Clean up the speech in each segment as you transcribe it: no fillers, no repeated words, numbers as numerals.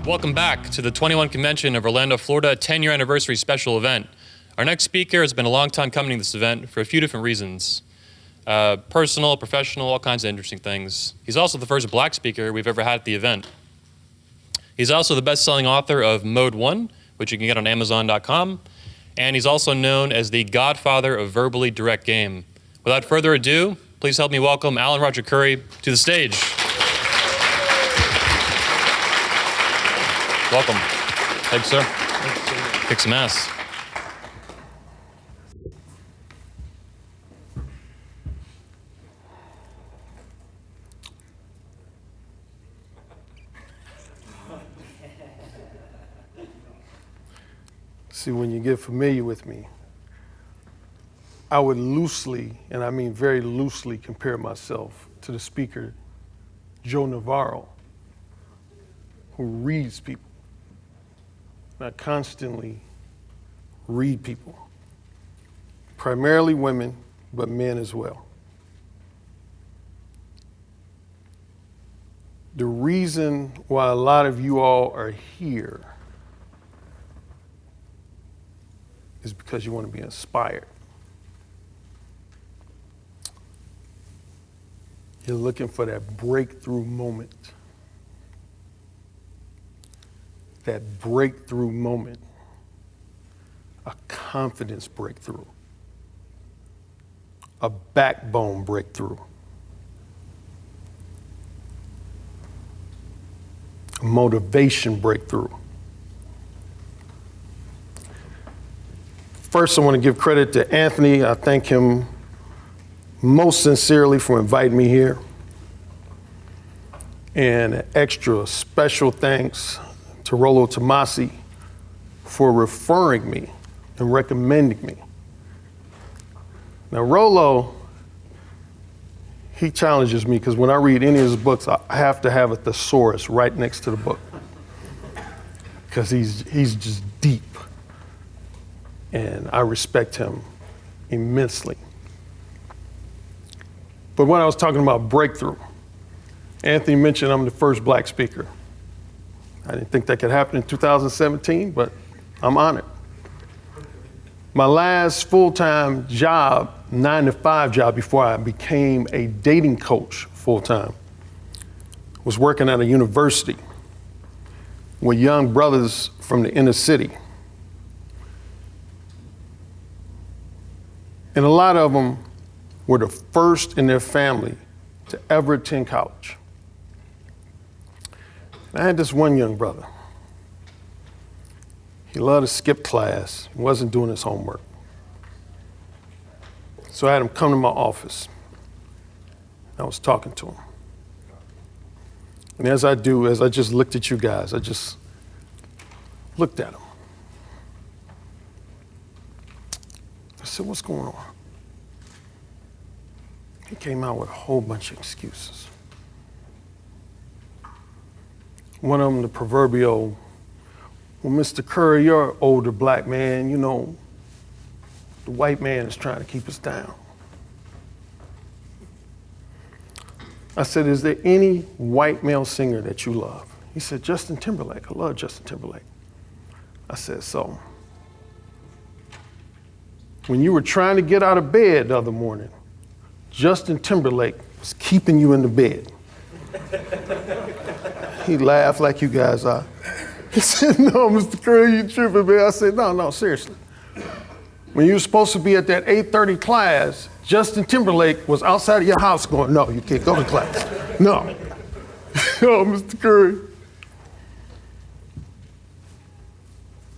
Welcome back to the 21 Convention of Orlando, Florida 10-year anniversary special event. Our next speaker has been a long time coming to this event for a few different reasons. Personal, professional, all kinds of interesting things. He's also the first black speaker we've ever had at the event. He's also the best-selling author of Mode 1, which you can get on Amazon.com, and he's also known as the godfather of verbally direct game. Without further ado, please help me welcome Alan Roger Currie to the stage. Welcome. Thanks, sir. Kick some ass. See, when you get familiar with me, I would loosely, and I mean very loosely, compare myself to the speaker, Joe Navarro, who reads people. I constantly read people, primarily women, but men as well. The reason why a lot of you all are here is because you want to be inspired. You're looking for that breakthrough moment. That breakthrough moment, a confidence breakthrough, a backbone breakthrough, a motivation breakthrough. First, I want to give credit to Anthony. I thank him most sincerely for inviting me here. And an extra special thanks to Rollo Tomasi for referring me and recommending me. Now, Rollo, he challenges me because when I read any of his books, I have to have a thesaurus right next to the book because he's just deep, and I respect him immensely. But when I was talking about breakthrough, Anthony mentioned I'm the first black speaker. I didn't think that could happen in 2017, but I'm honored. My last full-time job, 9-to-5 job before I became a dating coach full-time, was working at a university with young brothers from the inner city. And a lot of them were the first in their family to ever attend college. I had this one young brother. He loved to skip class. He wasn't doing his homework. So I had him come to my office. I was talking to him. And as I just looked at you guys, I just looked at him. I said, "What's going on?" He came out with a whole bunch of excuses. One of them, the proverbial, "Well, Mr. Currie, you're an older black man, you know, the white man is trying to keep us down." I said, "Is there any white male singer that you love?" He said, "Justin Timberlake. I love Justin Timberlake." I said, "So, when you were trying to get out of bed the other morning, Justin Timberlake was keeping you in the bed." He laughed like you guys are. He said, "No, Mr. Currie, you tripping, man." I said, No, seriously. When you were supposed to be at that 8:30 class, Justin Timberlake was outside of your house going, "No, you can't go to class. No." "No, Mr. Currie."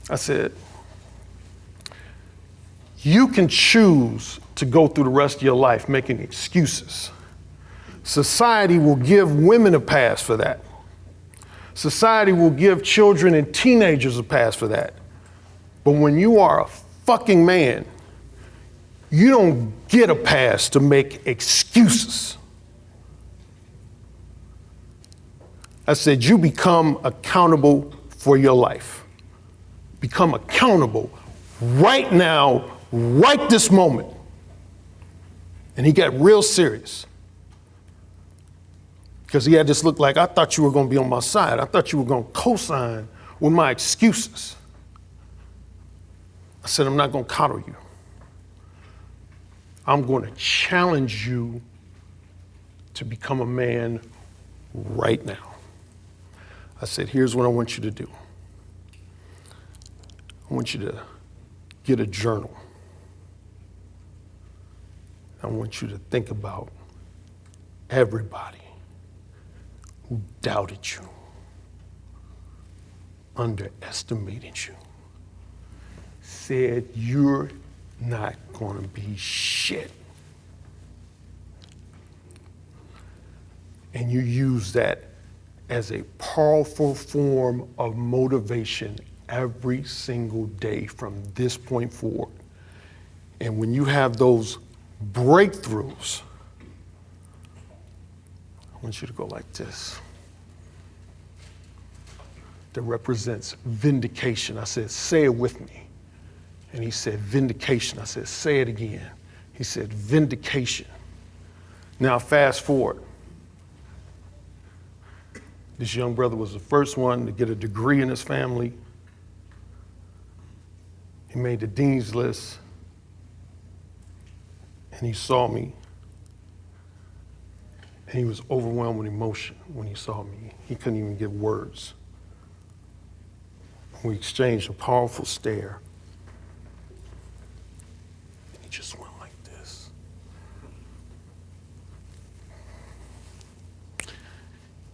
I said, "You can choose to go through the rest of your life making excuses. Society will give women a pass for that. Society will give children and teenagers a pass for that. But when you are a fucking man, you don't get a pass to make excuses." I said, "You become accountable for your life. Become accountable right now, right this moment." And he got real serious. Because he had this look like, I thought you were going to be on my side. I thought you were going to co-sign with my excuses. I said, I'm not going to coddle you. I'm going to challenge you to become a man right now. I said, here's what I want you to do. I want you to get a journal. I want you to think about everybody who doubted you, underestimated you, said you're not going to be shit. And you use that as a powerful form of motivation every single day from this point forward. And when you have those breakthroughs, I want you to go like this. That represents vindication. I said, say it with me. And he said, vindication. I said, say it again. He said, vindication. Now fast forward. This young brother was the first one to get a degree in his family. He made the dean's list. And he saw me. And he was overwhelmed with emotion when he saw me. He couldn't even give words. We exchanged a powerful stare. And he just went like this.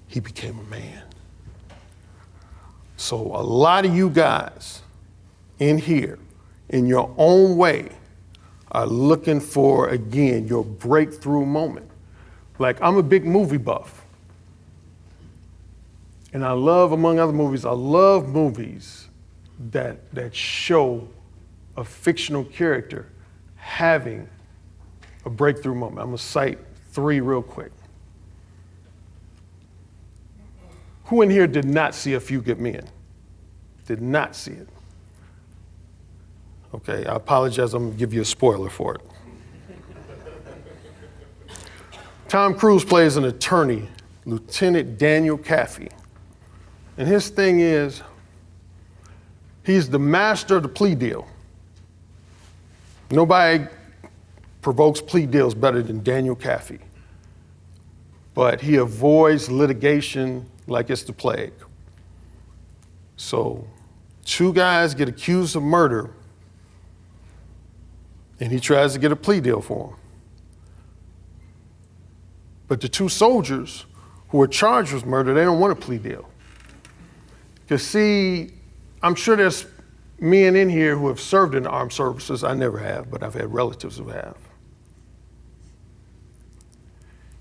He became a man. So a lot of you guys in here, in your own way, are looking for, again, your breakthrough moment. Like, I'm a big movie buff. And I love, among other movies, I love movies that show a fictional character having a breakthrough moment. I'm gonna cite 3 real quick. Who in here did not see A Few Good Men? Did not see it? Okay, I apologize, I'm gonna give you a spoiler for it. Tom Cruise plays an attorney, Lieutenant Daniel Kaffee. And his thing is, he's the master of the plea deal. Nobody provokes plea deals better than Daniel Kaffee. But he avoids litigation like it's the plague. So 2 guys get accused of murder, and he tries to get a plea deal for them. But the 2 soldiers who are charged with murder, they don't want a plea deal. Because see, I'm sure there's men in here who have served in the armed services. I never have, but I've had relatives who have.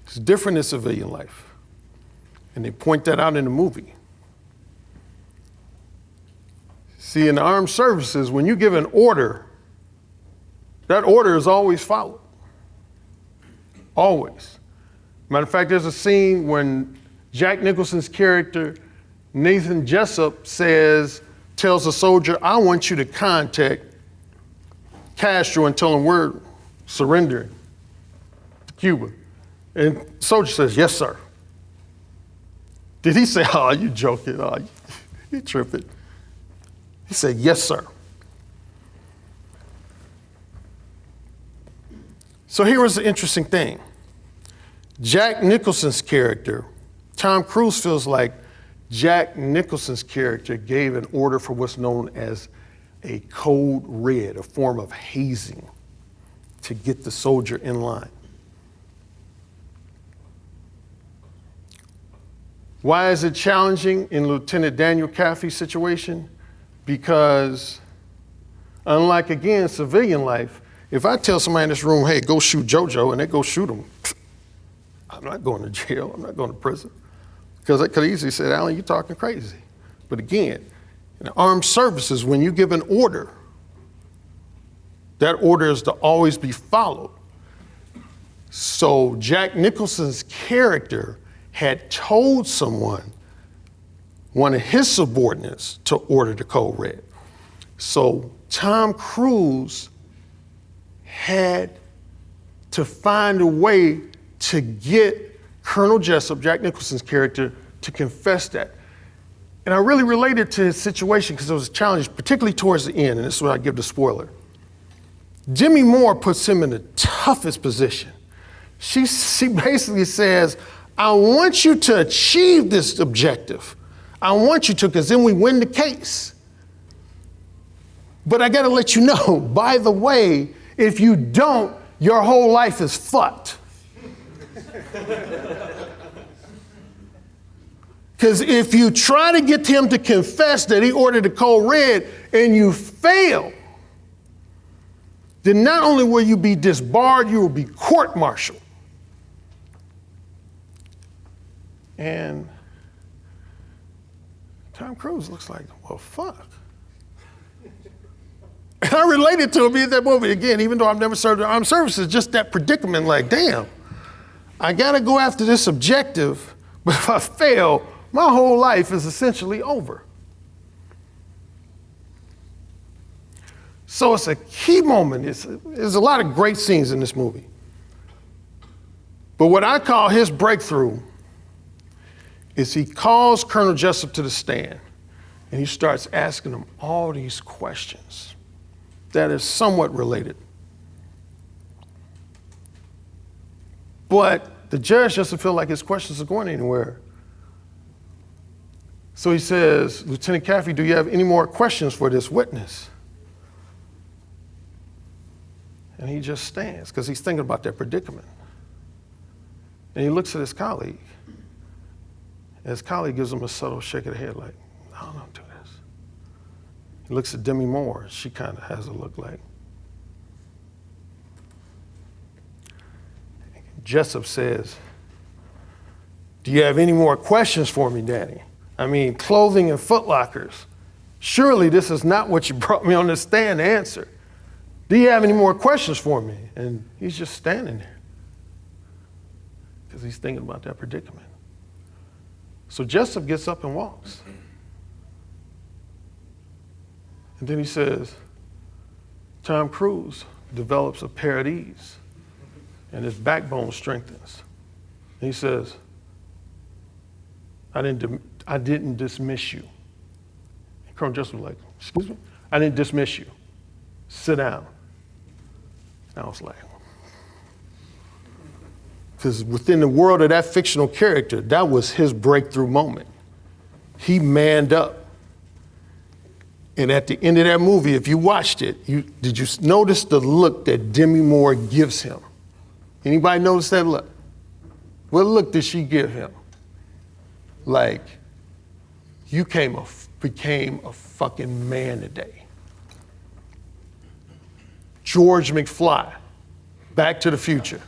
It's different in civilian life. And they point that out in the movie. See, in the armed services, when you give an order, that order is always followed. Always. Matter of fact, there's a scene when Jack Nicholson's character, Nathan Jessup, tells a soldier, I want you to contact Castro and tell him we're surrendering to Cuba. And the soldier says, yes, sir. Did he say, oh, you joking? Oh, you tripping. He said, yes, sir. So here was the interesting thing. Jack Nicholson's character, Tom Cruise feels like Jack Nicholson's character gave an order for what's known as a code red, a form of hazing to get the soldier in line. Why is it challenging in Lieutenant Daniel Kaffee's situation? Because unlike, again, civilian life, if I tell somebody in this room, hey, go shoot JoJo, and they go shoot him, I'm not going to jail, I'm not going to prison. Because I could easily say, Alan, you're talking crazy. But again, in the armed services, when you give an order, that order is to always be followed. So Jack Nicholson's character had told someone, one of his subordinates, to order the code red. So Tom Cruise had to find a way to get Colonel Jessup, Jack Nicholson's character, to confess that. And I really related to his situation because it was a challenge, particularly towards the end, and this is where I give the spoiler. Demi Moore puts him in the toughest position. She basically says, I want you to achieve this objective. I want you to, because then we win the case. But I gotta let you know, by the way, if you don't, your whole life is fucked. Because if you try to get him to confess that he ordered the code red and you fail, then not only will you be disbarred, you will be court-martialed. And Tom Cruise looks like, well, fuck. And I related to him in that movie again, even though I've never served in armed services, just that predicament, like, damn, I gotta go after this objective, but if I fail, my whole life is essentially over. So it's a key moment. There's a lot of great scenes in this movie. But what I call his breakthrough is he calls Colonel Jessup to the stand and he starts asking him all these questions that is somewhat related. But the judge doesn't feel like his questions are going anywhere. So he says, Lieutenant Caffey, do you have any more questions for this witness? And he just stands because he's thinking about that predicament. And he looks at his colleague. And his colleague gives him a subtle shake of the head like, no, don't do this. He looks at Demi Moore. She kind of has a look like. Jessup says, do you have any more questions for me, Daddy? I mean, clothing and footlockers. Surely this is not what you brought me on the stand to answer. Do you have any more questions for me? And he's just standing there because he's thinking about that predicament. So Jessup gets up and walks. And then he says, Tom Cruise develops a pair of these and his backbone strengthens. And he says, I didn't dismiss you. And Colonel Jessup was like, excuse me? I didn't dismiss you. Sit down. And I was like, because within the world of that fictional character, that was his breakthrough moment. He manned up. And at the end of that movie, if you watched it, did you notice the look that Demi Moore gives him? Anybody notice that look? What look did she give him? Like, you became a fucking man today. George McFly, Back to the Future.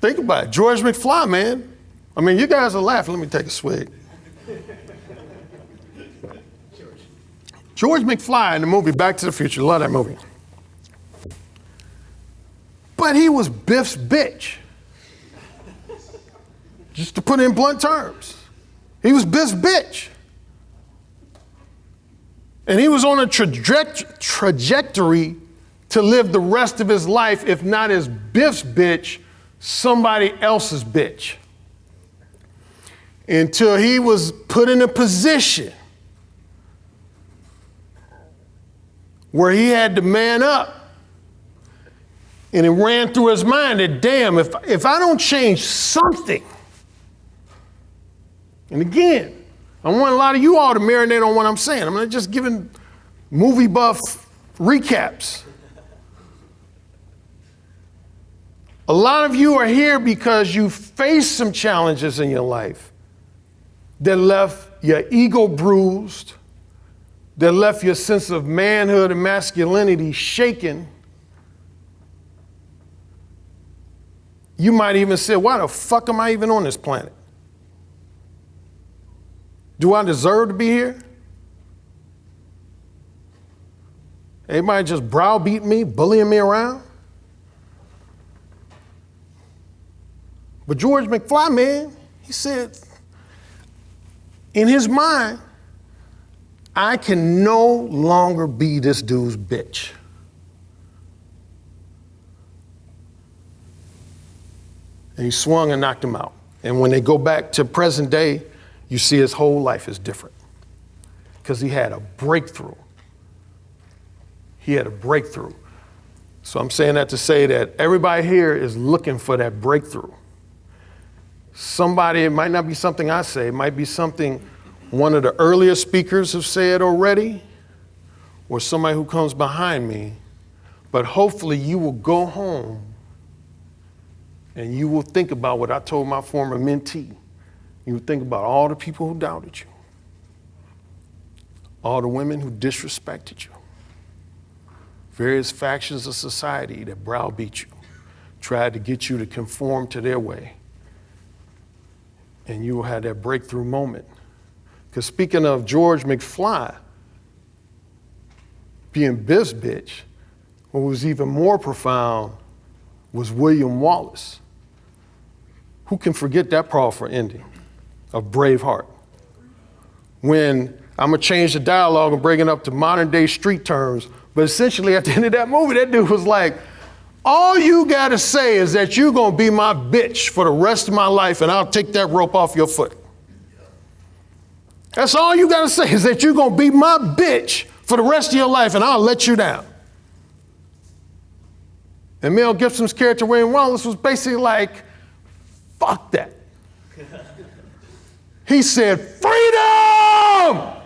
Think about it, George McFly, man. I mean, you guys are laughing. Let me take a swig. George McFly in the movie Back to the Future, love that movie. But he was Biff's bitch. Just to put it in blunt terms. He was Biff's bitch. And he was on a trajectory to live the rest of his life, if not as Biff's bitch, somebody else's bitch. Until he was put in a position where he had to man up. And it ran through his mind that, damn, if I don't change something. And again, I want a lot of you all to marinate on what I'm saying. I'm not just giving movie buff recaps. A lot of you are here because you faced some challenges in your life that left your ego bruised, that left your sense of manhood and masculinity shaken. You might even say, why the fuck am I even on this planet? Do I deserve to be here? Everybody just browbeating me, bullying me around? But George McFly, man, he said, in his mind, I can no longer be this dude's bitch. And he swung and knocked him out. And when they go back to present day, you see his whole life is different. Because he had a breakthrough. He had a breakthrough. So I'm saying that to say that everybody here is looking for that breakthrough. Somebody, it might not be something I say, it might be something one of the earlier speakers have said already, or somebody who comes behind me, but hopefully you will go home and you will think about what I told my former mentee. You will think about all the people who doubted you, all the women who disrespected you, various factions of society that browbeat you, tried to get you to conform to their way. And you will have that breakthrough moment. Because speaking of George McFly being biz bitch, what was even more profound was William Wallace. Who can forget that powerful ending of Braveheart? When I'm gonna change the dialogue and bring it up to modern day street terms, but essentially at the end of that movie, that dude was like, all you gotta say is that you're gonna be my bitch for the rest of my life and I'll take that rope off your foot. That's all you gotta say is that you're gonna be my bitch for the rest of your life and I'll let you down. And Mel Gibson's character, William Wallace, was basically like, fuck that. He said, freedom!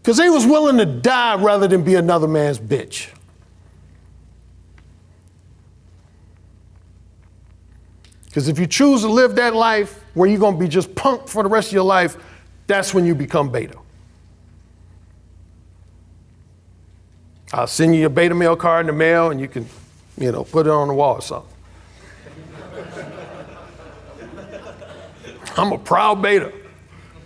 Because he was willing to die rather than be another man's bitch. Because if you choose to live that life where you're going to be just punked for the rest of your life, that's when you become beta. I'll send you your beta mail card in the mail and you can, put it on the wall or something. I'm a proud beta.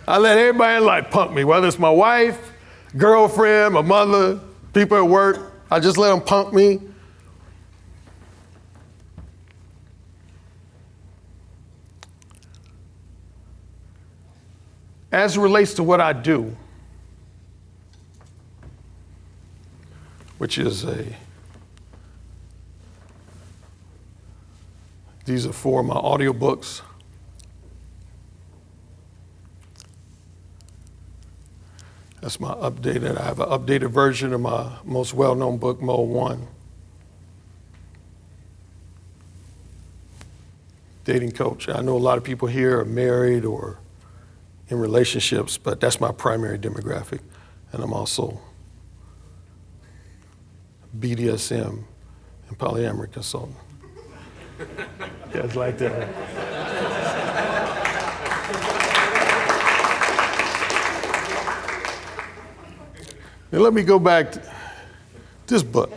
I let everybody in life punk me, whether it's my wife, girlfriend, my mother, people at work. I just let them punk me. As it relates to what I do, which is these are 4 of my audiobooks. That's my updated, I have an updated version of my most well-known book, Mode 1. Dating coach. I know a lot of people here are married or in relationships, but that's my primary demographic. And I'm also BDSM and polyamory consultant. You guys like that? Now let me go back to this book.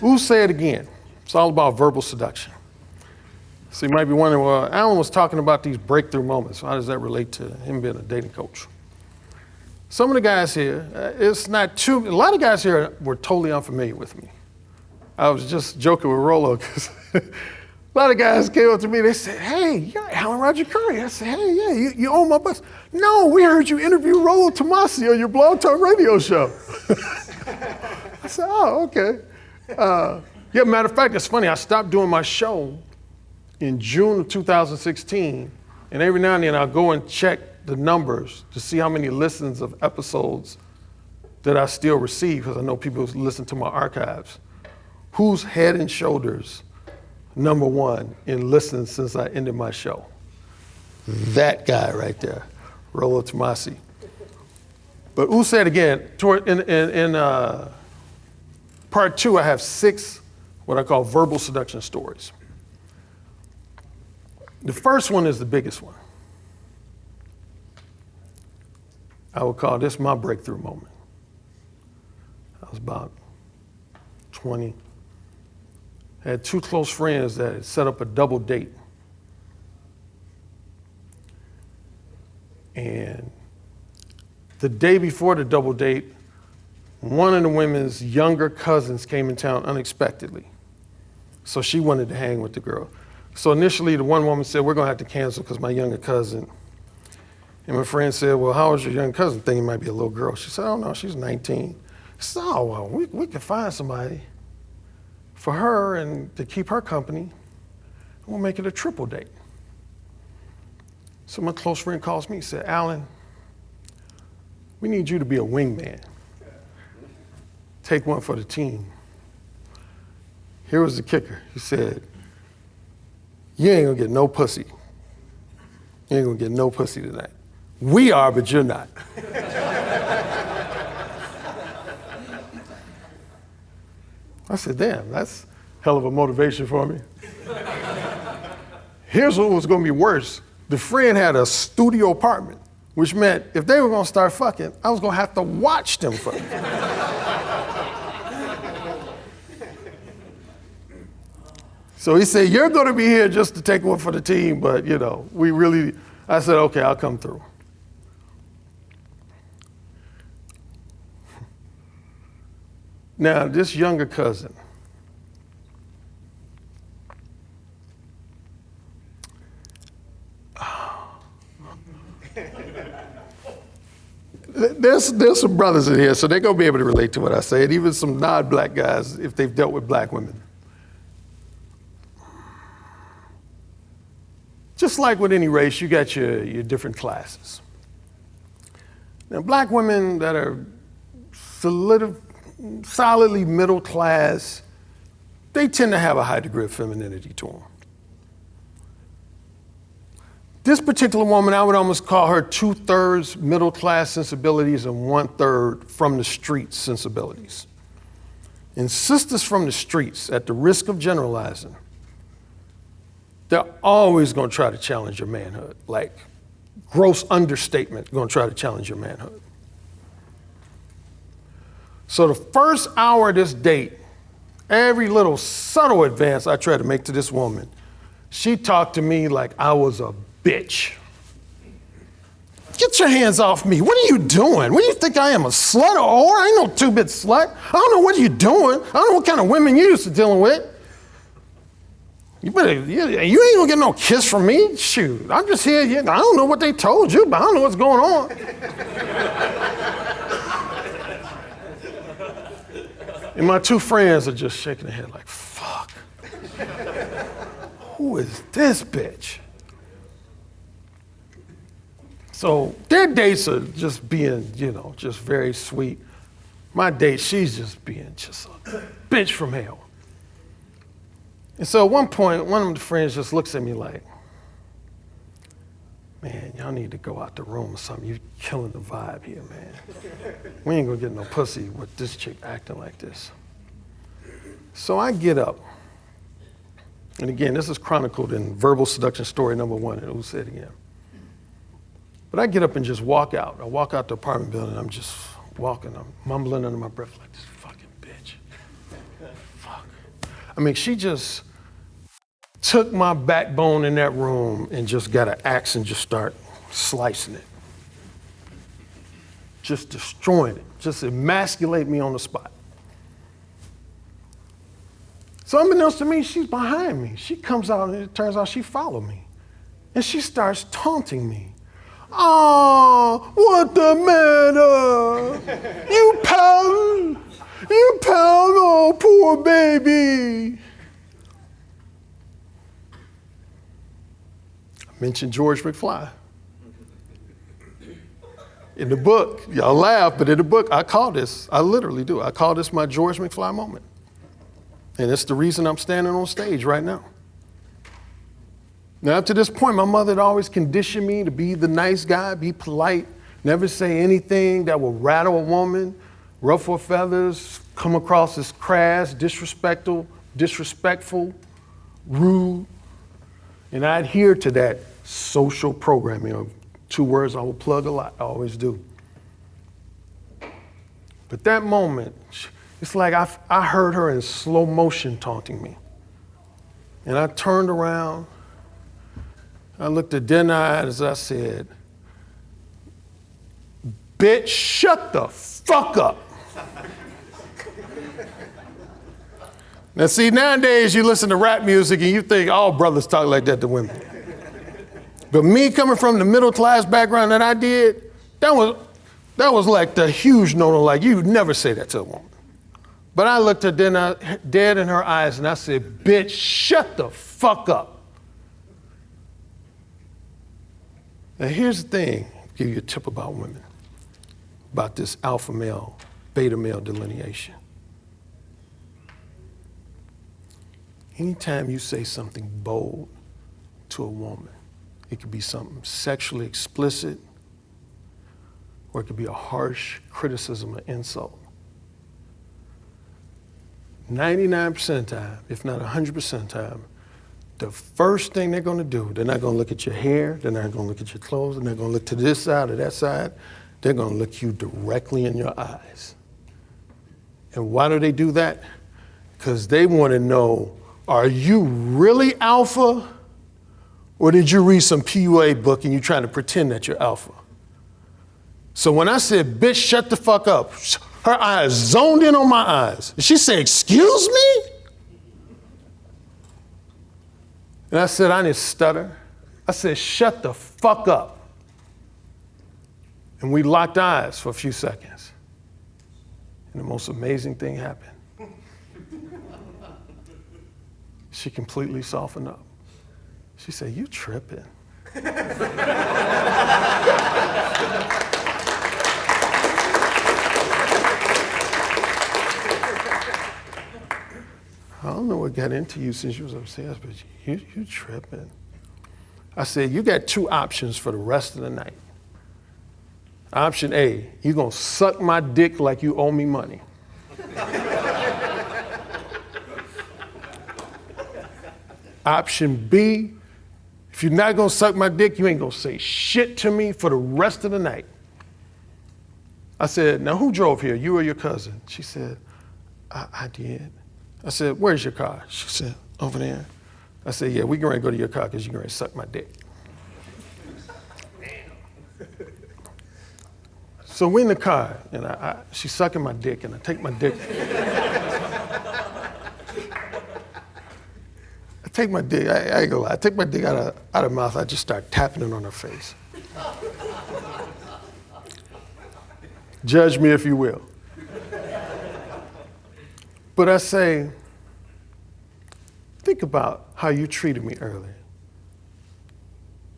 Who Say It Again? It's all about verbal seduction. So you might be wondering, well, Alan was talking about these breakthrough moments. How does that relate to him being a dating coach? Some of the guys here, a lot of guys here were totally unfamiliar with me. I was just joking with Rolo because a lot of guys came up to me, they said, hey, you're Alan Roger Currie. I said, hey, yeah, you own my bus. No, we heard you interview Rollo Tomasi on your Blog Talk radio show. I said, oh, okay. Yeah, matter of fact, it's funny, I stopped doing my show in June of 2016, and every now and then I'll go and check the numbers to see how many listens of episodes that I still receive, because I know people listen to my archives. Who's head and shoulders #1 in listens since I ended my show? That guy right there, Rollo Tomasi. But who said again, in part 2, I have 6 what I call verbal seduction stories. The first one is the biggest one. I would call this my breakthrough moment. I was about 20. I had 2 close friends that had set up a double date. And the day before the double date, one of the women's younger cousins came in town unexpectedly. So she wanted to hang with the girl. So initially the one woman said, we're gonna have to cancel because my younger cousin. And my friend said, well, how old is your young cousin? Thinking it might be a little girl. She said, oh no, she's 19. I said, oh, well, we can find somebody for her and to keep her company, we'll make it a triple date. So my close friend calls me and said, Alan, we need you to be a wingman. Take one for the team. Here was the kicker. He said, you ain't gonna get no pussy. You ain't gonna get no pussy tonight. We are, but you're not. I said, damn, that's hell of a motivation for me. Here's what was gonna be worse. The friend had a studio apartment, which meant if they were gonna start fucking, I was gonna have to watch them fuck. So he said, you're gonna be here just to take one for the team, but I said, okay, I'll come through. Now, this younger cousin, there's some brothers in here, so they're gonna be able to relate to what I say, and even some non-black guys if they've dealt with black women. Just like with any race, you got your different classes. Now, black women that are solidly middle class, they tend to have a high degree of femininity to them. This particular woman, I would almost call her 2/3 middle class sensibilities and 1/3 from the streets sensibilities. And sisters from the streets, at the risk of generalizing, they're always gonna try to challenge your manhood. Like, gross understatement, gonna try to challenge your manhood. So the first hour of this date, every little subtle advance I tried to make to this woman, she talked to me like I was a bitch. Get your hands off me. What are you doing? What do you think I am, a slut or whore? I ain't no two-bit slut. I don't know what you're doing. I don't know what kind of women you used to dealing with. You ain't gonna get no kiss from me. Shoot, I'm just here. I don't know what they told you, but I don't know what's going on. And my two friends are just shaking their head like, fuck. Who is this bitch? So their dates are just being, just very sweet. My date, she's just being just a bitch from hell. And so at one point, one of my friends just looks at me like, man, y'all need to go out the room or something. You're killing the vibe here, man. We ain't gonna get no pussy with this chick acting like this. So I get up. And again, this is chronicled in Verbal Seduction Story #1, and who said again. But I get up and just walk out. I walk out the apartment building, I'm just walking, I'm mumbling under my breath like, this fucking bitch. Fuck. I mean, she just took my backbone in that room and just got an axe and just start slicing it. Just destroying it, just emasculate me on the spot. So unbeknownst to me, she's behind me. She comes out and it turns out she followed me. And she starts taunting me. Oh, what the matter? You pound, oh, poor baby. I mentioned George McFly. In the book, y'all laugh, but in the book, I literally do. I call this my George McFly moment. And it's the reason I'm standing on stage right now. Now, up to this point, my mother had always conditioned me to be the nice guy, be polite, never say anything that will rattle a woman, ruffle feathers, come across as crass, disrespectful, rude. And I adhere to that social programming. Two words I will plug a lot, I always do. But that moment, it's like I heard her in slow motion taunting me. And I turned around, I looked her dead in the eyes as I said, bitch, shut the fuck up. Now see, nowadays you listen to rap music and you think all brothers talk like that to women. But me coming from the middle class background that I did, that was like the huge no-no, like you would never say that to a woman. But I looked her dead in her eyes and I said, bitch, shut the fuck up. Now here's the thing, I'll give you a tip about women, about this alpha male, beta male delineation. Anytime you say something bold to a woman, it could be something sexually explicit, or it could be a harsh criticism or insult. 99% of the time, if not 100% of the time, the first thing they're gonna do, they're not gonna look at your hair, they're not gonna look at your clothes, they're not gonna look to this side or that side, they're gonna look you directly in your eyes. And why do they do that? Because they wanna know, are you really alpha? Or did you read some PUA book and you're trying to pretend that you're alpha? So when I said, bitch, shut the fuck up, her eyes zoned in on my eyes. And she said, excuse me? And I said, I didn't stutter. I said, shut the fuck up. And we locked eyes for a few seconds. And the most amazing thing happened. She completely softened up. She said, you tripping. I don't know what got into you since you was upstairs, but you tripping. I said, you got two options for the rest of the night. Option A, you gonna suck my dick like you owe me money. Option B, if you're not gonna suck my dick, you ain't gonna say shit to me for the rest of the night. I said, now who drove here, you or your cousin? She said, I did. I said, where's your car? She said, over there. I said, yeah, we can go to your car because you're going to suck my dick. So we're in the car, and she's sucking my dick, and I take my dick. I take my dick, I ain't gonna lie, I take my dick out of her mouth, I just start tapping it on her face. Judge me if you will. But I say, think about how you treated me earlier.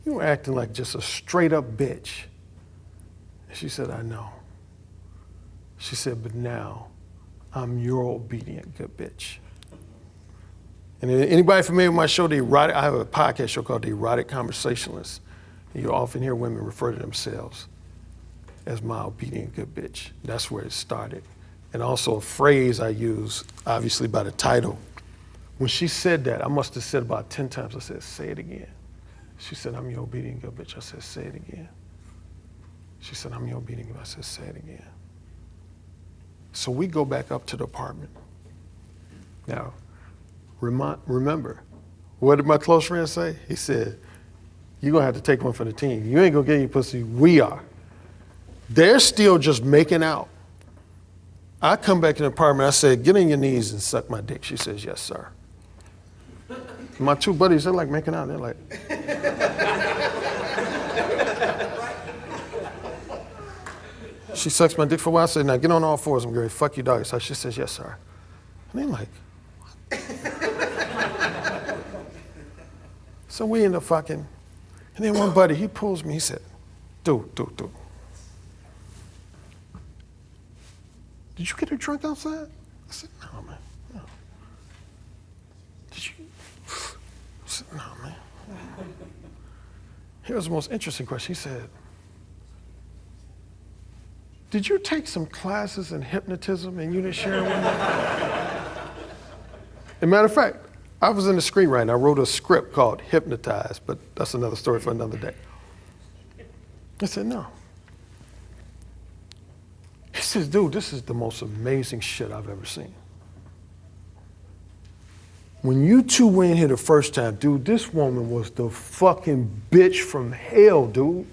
You were acting like just a straight up bitch. And she said, I know. She said, but now I'm your obedient good bitch. And anybody familiar with my show, I have a podcast show called The Erotic Conversationalist. And you often hear women refer to themselves as my obedient good bitch. That's where it started. And also a phrase I use, obviously by the title. When she said that, I must have said about 10 times, I said, say it again. She said, I'm your obedient good bitch. I said, say it again. She said, I'm your obedient good bitch. I said, say it again. So we go back up to the apartment. Now, remember, what did my close friend say? He said, you're gonna have to take one for the team. You ain't gonna get any pussy, we are. They're still just making out. I come back in the apartment, I said, get on your knees and suck my dick. She says, yes, sir. My two buddies, they're like making out. They're like, she sucks my dick for a while. I said, now get on all fours. I'm going to fuck you, doggy. So she says, yes, sir. And they're like, what? So we end up fucking. And then one buddy, he pulls me. He said, dude. Did you get her drunk outside? I said, no, man, no. Did you? I said, no, man. Here's the most interesting question. He said, did you take some classes in hypnotism and you didn't share it with me? As a matter of fact, I was in the screenwriting. I wrote a script called Hypnotized, but that's another story for another day. I said, no. He says, dude, this is the most amazing shit I've ever seen. When you two went in here the first time, dude, this woman was the fucking bitch from hell, dude.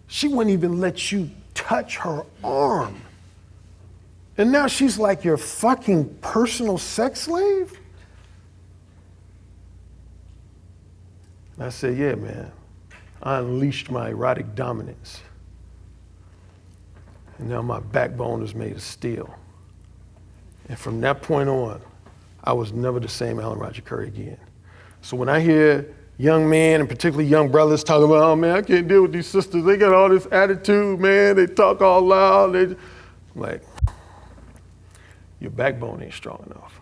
She wouldn't even let you touch her arm. And now she's like your fucking personal sex slave? And I said, yeah, man. I unleashed my erotic dominance. And now my backbone is made of steel. And from that point on, I was never the same Alan Roger Currie again. So when I hear young men, and particularly young brothers, talking about, oh man, I can't deal with these sisters. They got all this attitude, man. They talk all loud. I'm like, your backbone ain't strong enough.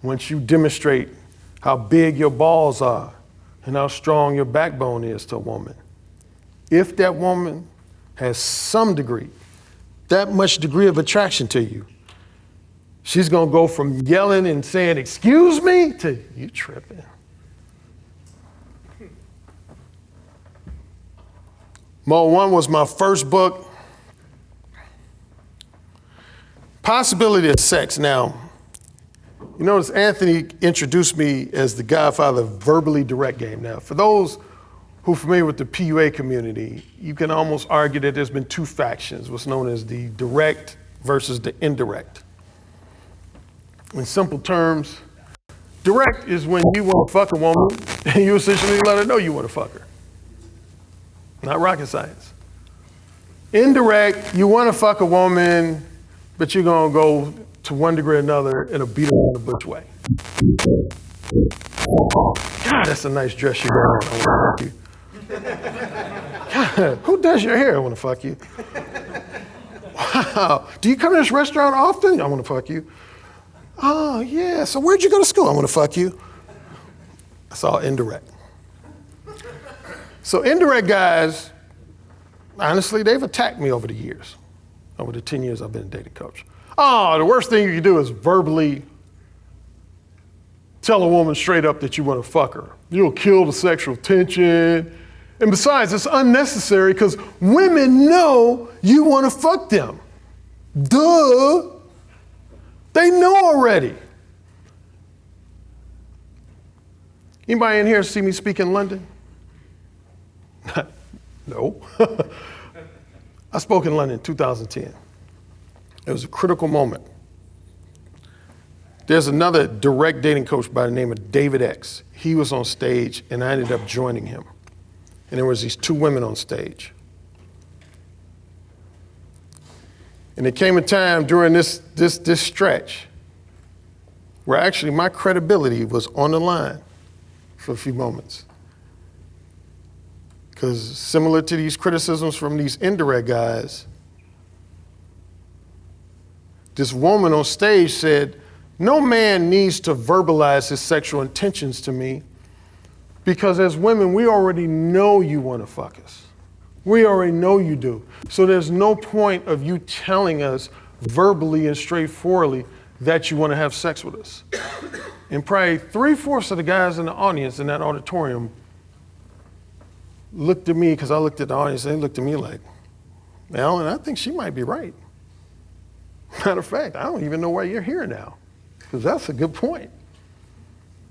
Once you demonstrate how big your balls are and how strong your backbone is to a woman, if that woman has some degree, that much degree of attraction to you, she's gonna go from yelling and saying, excuse me, to you tripping. Mode 1 was my first book. Possibility of sex. Now, you notice Anthony introduced me as the godfather of verbally direct game. Now, for those who are familiar with the PUA community, you can almost argue that there's been two factions, what's known as the direct versus the indirect. In simple terms, direct is when you want to fuck a woman and you essentially let her know you want to fuck her. Not rocket science. Indirect, you want to fuck a woman, but you're going to go to one degree or another in a beat around the bush way. God, that's a nice dress you got on. I want to fuck you. God, who does your hair? I want to fuck you. Wow. Do you come to this restaurant often? I want to fuck you. Oh, yeah. So where'd you go to school? I want to fuck you. That's all indirect. So indirect guys, honestly, they've attacked me over the years, over the 10 years I've been a dating coach. Oh, the worst thing you can do is verbally tell a woman straight up that you want to fuck her. You'll kill the sexual tension. And besides, it's unnecessary because women know you want to fuck them. Duh. They know already. Anybody in here see me speak in London? No. I spoke in London in 2010. It was a critical moment. There's another direct dating coach by the name of David X. He was on stage and I ended up joining him. And there was these two women on stage. And there came a time during this stretch where actually my credibility was on the line for a few moments. Because similar to these criticisms from these indirect guys, this woman on stage said, no man needs to verbalize his sexual intentions to me because as women, we already know you want to fuck us. We already know you do. So there's no point of you telling us verbally and straightforwardly that you want to have sex with us. And probably 3/4 of the guys in the audience in that auditorium looked at me, because I looked at the audience, and they looked at me like, Alan, I think she might be right. Matter of fact, I don't even know why you're here now, because that's a good point.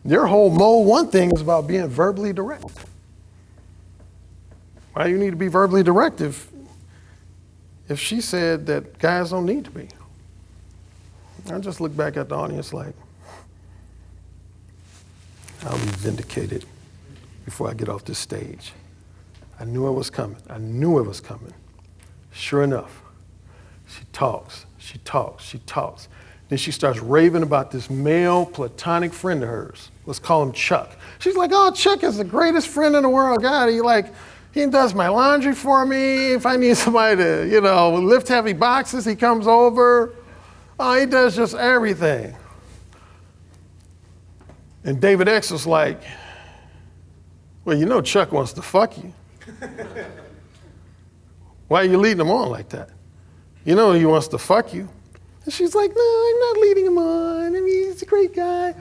Your whole Mode 1 thing is about being verbally direct. Why do you need to be verbally direct if she said that guys don't need to be? I just look back at the audience like, I'll be vindicated before I get off this stage. I knew it was coming. I knew it was coming. Sure enough, she talks. Then she starts raving about this male platonic friend of hers. Let's call him Chuck. She's like, oh, Chuck is the greatest friend in the world. God, he does my laundry for me. If I need somebody to, lift heavy boxes, he comes over. Oh, he does just everything. And David X was like, well, Chuck wants to fuck you. Why are you leading him on like that? He wants to fuck you. And she's like, no, I'm not leading him on. I mean, he's a great guy.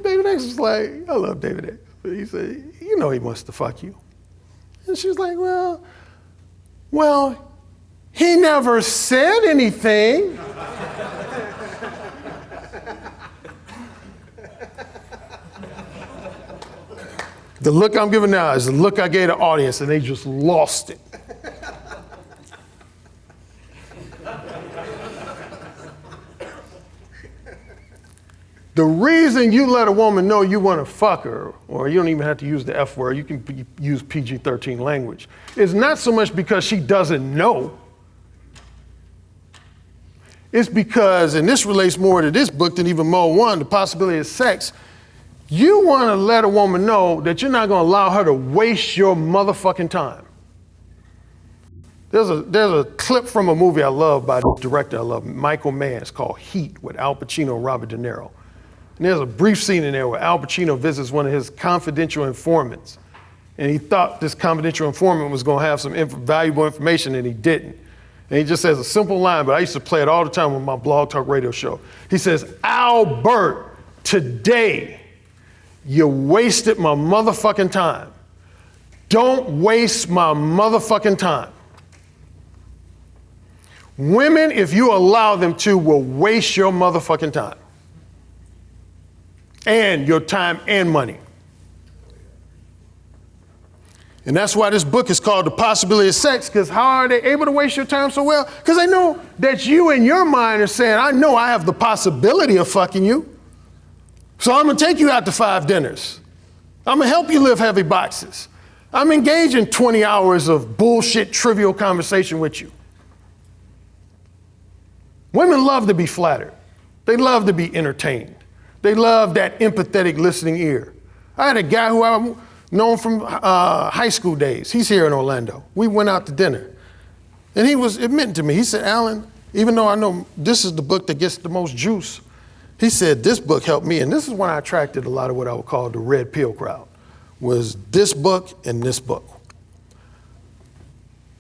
David X was like, I love David X. But he said, he wants to fuck you. And she was like, well, he never said anything. The look I'm giving now is the look I gave the audience, and they just lost it. The reason you let a woman know you want to fuck her, or you don't even have to use the F word, you can use PG-13 language, is not so much because she doesn't know. It's because, and this relates more to this book than even Mode 1, The Possibility of Sex, you want to let a woman know that you're not going to allow her to waste your motherfucking time. There's a clip from a movie I love by the director I love, Michael Mann. It's called Heat with Al Pacino and Robert De Niro. And there's a brief scene in there where Al Pacino visits one of his confidential informants. And he thought this confidential informant was going to have some valuable information, and he didn't. And he just says a simple line, but I used to play it all the time on my blog talk radio show. He says, Albert, today, you wasted my motherfucking time. Don't waste my motherfucking time. Women, if you allow them to, will waste your motherfucking time. And your time and money. And that's why this book is called The Possibility of Sex, because how are they able to waste your time so well? Because they know that you in your mind are saying, I know I have the possibility of fucking you. So I'm gonna take you out to 5 dinners. I'm gonna help you lift heavy boxes. I'm engaging 20 hours of bullshit, trivial conversation with you. Women love to be flattered. They love to be entertained. They love that empathetic listening ear. I had a guy who I've known from high school days. He's here in Orlando. We went out to dinner. And he was admitting to me, he said, Alan, even though I know this is the book that gets the most juice, he said, this book helped me. And this is when I attracted a lot of what I would call the red pill crowd, was this book and this book.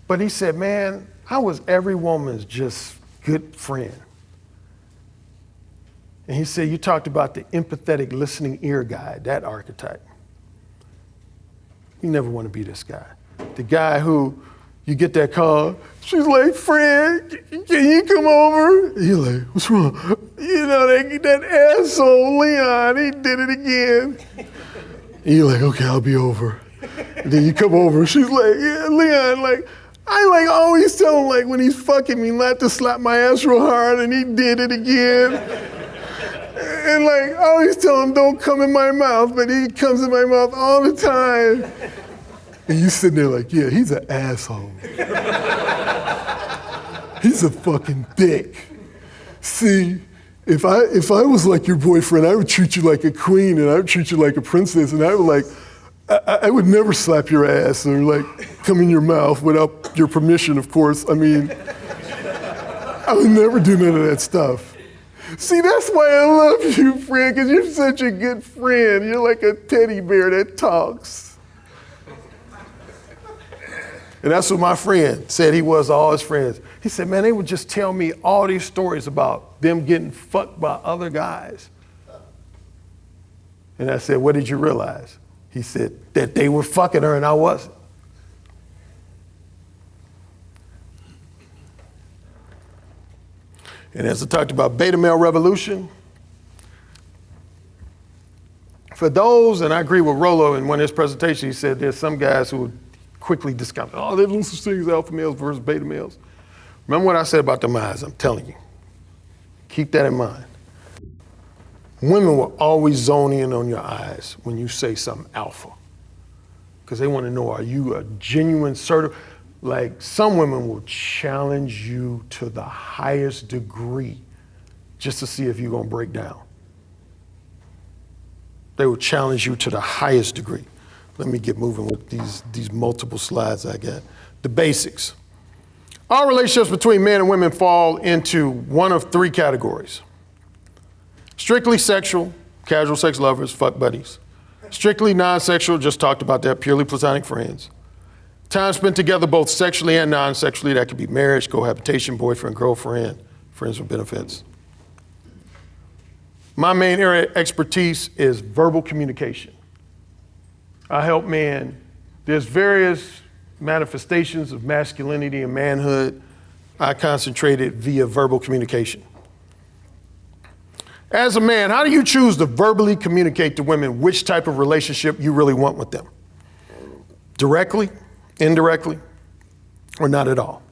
But he said, man, I was every woman's just good friend. And he said, you talked about the empathetic listening ear guy, that archetype. You never want to be this guy. The guy who, you get that call, she's like, Fred, can you come over? And you're like, what's wrong? You know, that asshole Leon, he did it again. And you're like, okay, I'll be over. And then you come over, she's like, yeah, Leon, like, I like always tell him like when he's fucking me not to slap my ass real hard, and he did it again. And like, I always tell him, don't come in my mouth, but he comes in my mouth all the time. And you sitting there like, yeah, he's an asshole. He's a fucking dick. See, if I was like your boyfriend, I would treat you like a queen, and I would treat you like a princess, and I would never slap your ass or like come in your mouth without your permission, of course. I mean, I would never do none of that stuff. See, that's why I love you, friend, because you're such a good friend. You're like a teddy bear that talks. And that's what my friend said he was to all his friends. He said, man, they would just tell me all these stories about them getting fucked by other guys. And I said, what did you realize? He said, that they were fucking her and I wasn't. And as I talked about beta male revolution, for those, and I agree with Rollo in one of his presentations, he said there's some guys who would quickly discount, oh, there's no such thing as alpha males versus beta males. Remember what I said about them eyes, I'm telling you. Keep that in mind. Women will always zone in on your eyes when you say something alpha. Because they want to know, are you a genuine like some women will challenge you to the highest degree just to see if you're gonna break down. They will challenge you to the highest degree. Let me get moving with these multiple slides I got. The basics. All relationships between men and women fall into one of 3 categories. Strictly sexual, casual sex lovers, fuck buddies. Strictly non-sexual, just talked about that, purely platonic friends. Time spent together both sexually and non-sexually, that could be marriage, cohabitation, boyfriend, girlfriend, friends with benefits. My main area of expertise is verbal communication. I help men. There's various manifestations of masculinity and manhood. I concentrated via verbal communication. As a man, how do you choose to verbally communicate to women which type of relationship you really want with them? Directly, indirectly, or not at all?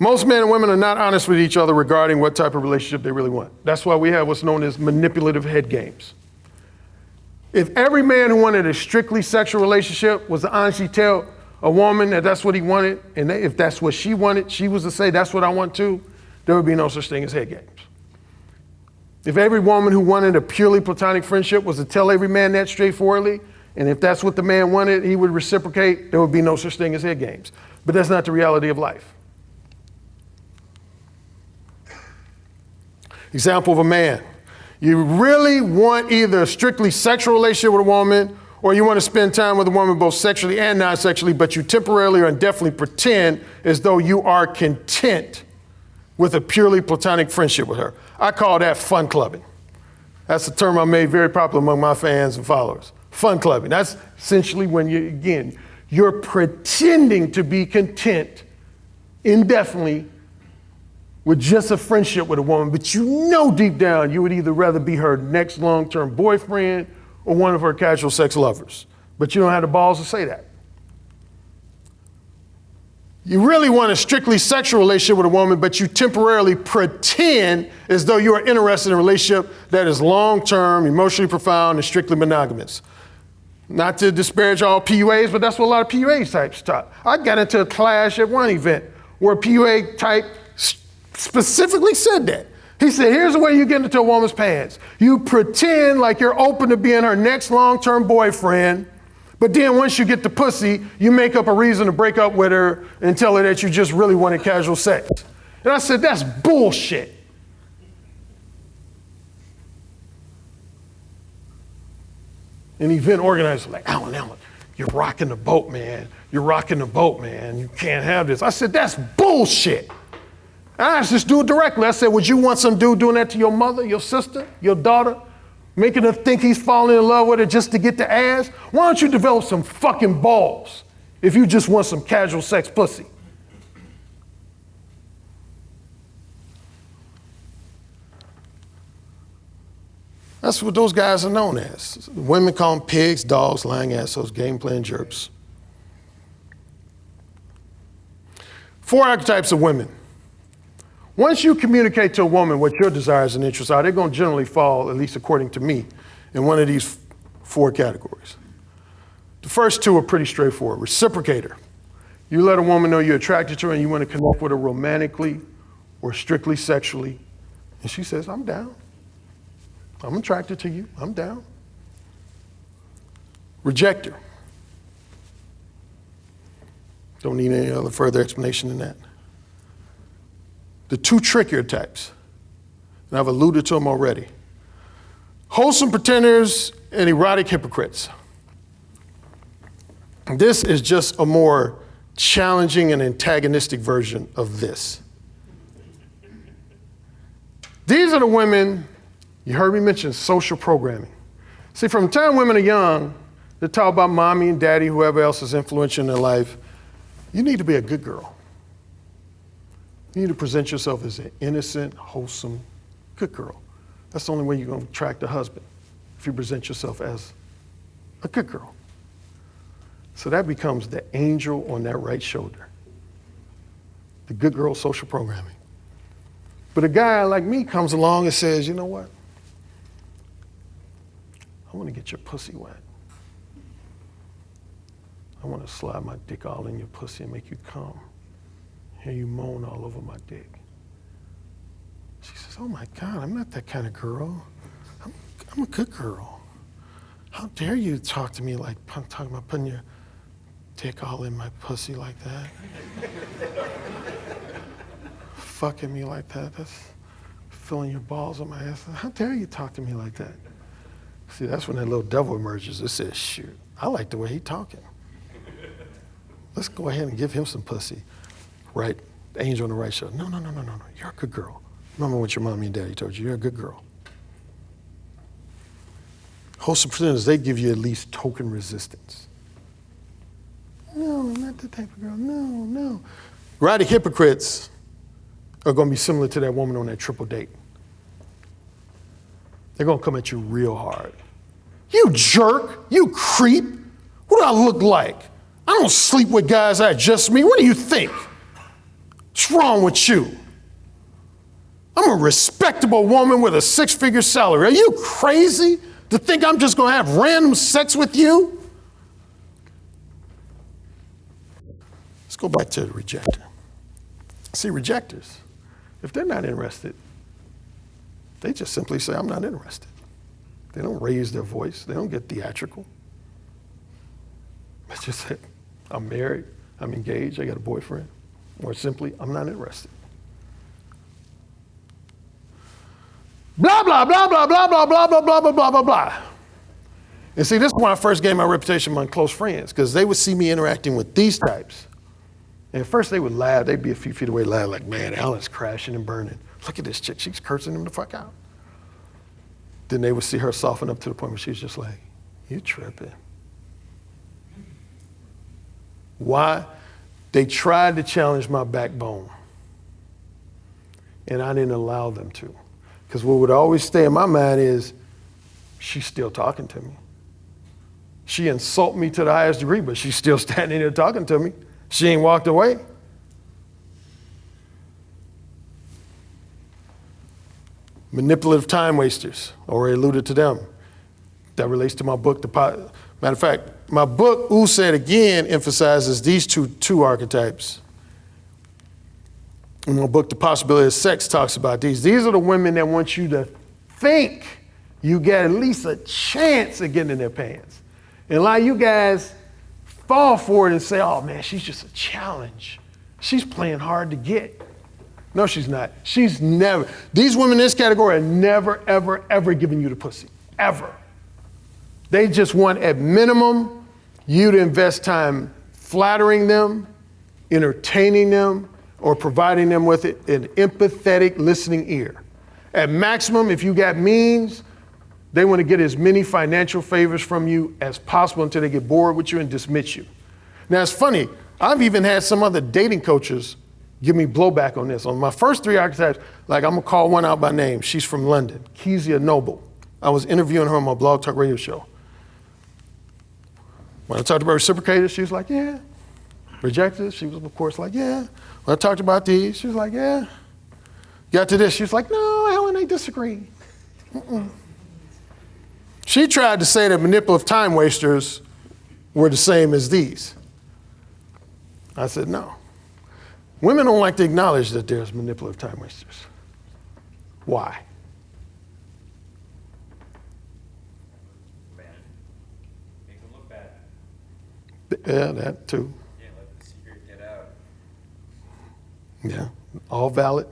Most men and women are not honest with each other regarding what type of relationship they really want. That's why we have what's known as manipulative head games. If every man who wanted a strictly sexual relationship was to honestly tell a woman that that's what he wanted, and if that's what she wanted, she was to say, that's what I want too, there would be no such thing as head games. If every woman who wanted a purely platonic friendship was to tell every man that straightforwardly, and if that's what the man wanted, he would reciprocate, there would be no such thing as head games. But that's not the reality of life. Example of a man. You really want either a strictly sexual relationship with a woman, or you want to spend time with a woman both sexually and non-sexually, but you temporarily or indefinitely pretend as though you are content with a purely platonic friendship with her. I call that fun clubbing. That's a term I made very popular among my fans and followers. Fun clubbing. That's essentially when you're pretending to be content indefinitely with just a friendship with a woman, but you know deep down you would either rather be her next long-term boyfriend or one of her casual sex lovers. But you don't have the balls to say that. You really want a strictly sexual relationship with a woman, but you temporarily pretend as though you are interested in a relationship that is long-term, emotionally profound, and strictly monogamous. Not to disparage all PUAs, but that's what a lot of PUA types talk. I got into a clash at one event where a PUA type specifically said that. He said, here's the way you get into a woman's pants. You pretend like you're open to being her next long-term boyfriend, but then once you get the pussy, you make up a reason to break up with her and tell her that you just really wanted casual sex. And I said, that's bullshit. An event organizer was like, Alan, you're rocking the boat, man. You're rocking the boat, man. You can't have this. I said, that's bullshit. I asked this dude directly. I said, would you want some dude doing that to your mother, your sister, your daughter? Making her think he's falling in love with her just to get the ass? Why don't you develop some fucking balls if you just want some casual sex pussy? That's what those guys are known as. Women call them pigs, dogs, lying assholes, game playing jerks. 4 archetypes of women. Once you communicate to a woman what your desires and interests are, they're going to generally fall, at least according to me, in one of these 4 categories. The first 2 are pretty straightforward. Reciprocator. You let a woman know you're attracted to her and you want to connect with her romantically or strictly sexually. And she says, I'm down. I'm attracted to you. I'm down. Rejector. Don't need any other further explanation than that. The 2 trickier types, and I've alluded to them already. Wholesome pretenders and erotic hypocrites. This is just a more challenging and antagonistic version of this. These are the women, you heard me mention social programming. See, from the time women are young, they talk about mommy and daddy, whoever else is influential in their life. You need to be a good girl. You need to present yourself as an innocent, wholesome, good girl. That's the only way you're going to attract a husband, if you present yourself as a good girl. So that becomes the angel on that right shoulder. The good girl social programming. But a guy like me comes along and says, you know what? I want to get your pussy wet. I want to slide my dick all in your pussy and make you come. Hear you moan all over my dick. She says, oh my God, I'm not that kind of girl. I'm a good girl. How dare you talk to me like, talking about putting your dick all in my pussy like that? Fucking me like that. That's filling your balls on my ass. How dare you talk to me like that? See, that's when that little devil emerges. It says, shoot, I like the way he's talking. Let's go ahead and give him some pussy. Right, angel on the right shoulder. No. You're a good girl. Remember what your mommy and daddy told you. You're a good girl. Wholesome pretenders, they give you at least token resistance. No, I'm not the type of girl. No. Erotic hypocrites are going to be similar to that woman on that triple date. They're going to come at you real hard. You jerk. You creep. What do I look like? I don't sleep with guys that are just me. What do you think? What's wrong with you? I'm a respectable woman with a 6-figure salary. Are you crazy to think I'm just going to have random sex with you? Let's go back to the rejecter. See, rejectors, if they're not interested, they just simply say, I'm not interested. They don't raise their voice. They don't get theatrical. They just say, I'm married, I'm engaged, I got a boyfriend. Or simply, I'm not interested. Blah, blah, blah, blah, blah, blah, blah, blah, blah, blah, blah, blah, blah. And see, this is when I first gained my reputation among close friends, because they would see me interacting with these types. And at first they would laugh. They'd be a few feet away, laugh like, man, Alan's crashing and burning. Look at this chick. She's cursing him the fuck out. Then they would see her soften up to the point where she's just like, you tripping. Why? They tried to challenge my backbone. And I didn't allow them to. Because what would always stay in my mind is, she's still talking to me. She insulted me to the highest degree, but she's still standing there talking to me. She ain't walked away. Manipulative time wasters, already alluded to them. That relates to my book. Matter of fact, my book, Ooh Said Again, emphasizes these two archetypes. In my book, The Possibility of Sex, talks about these. These are the women that want you to think you get at least a chance of getting in their pants. And a lot of you guys fall for it and say, oh man, she's just a challenge. She's playing hard to get. No, she's not. She's never. These women in this category are never, ever, ever giving you the pussy. Ever. They just want, at minimum, you to invest time flattering them, entertaining them, or providing them with an empathetic listening ear. At maximum, if you got means, they want to get as many financial favors from you as possible until they get bored with you and dismiss you. Now, it's funny. I've even had some other dating coaches give me blowback on this. On my first 3 archetypes, like I'm going to call one out by name. She's from London, Kezia Noble. I was interviewing her on my Blog Talk Radio show. When I talked about reciprocators, she was like, yeah. Rejectors, she was, of course, like, yeah. When I talked about these, she was like, yeah. Got to this, she was like, no, Ellen, I disagree. She tried to say that manipulative time wasters were the same as these. I said, no. Women don't like to acknowledge that there's manipulative time wasters. Why? Bad. Make them look bad. Yeah, that too. Yeah, let the secret get out. Yeah, all valid.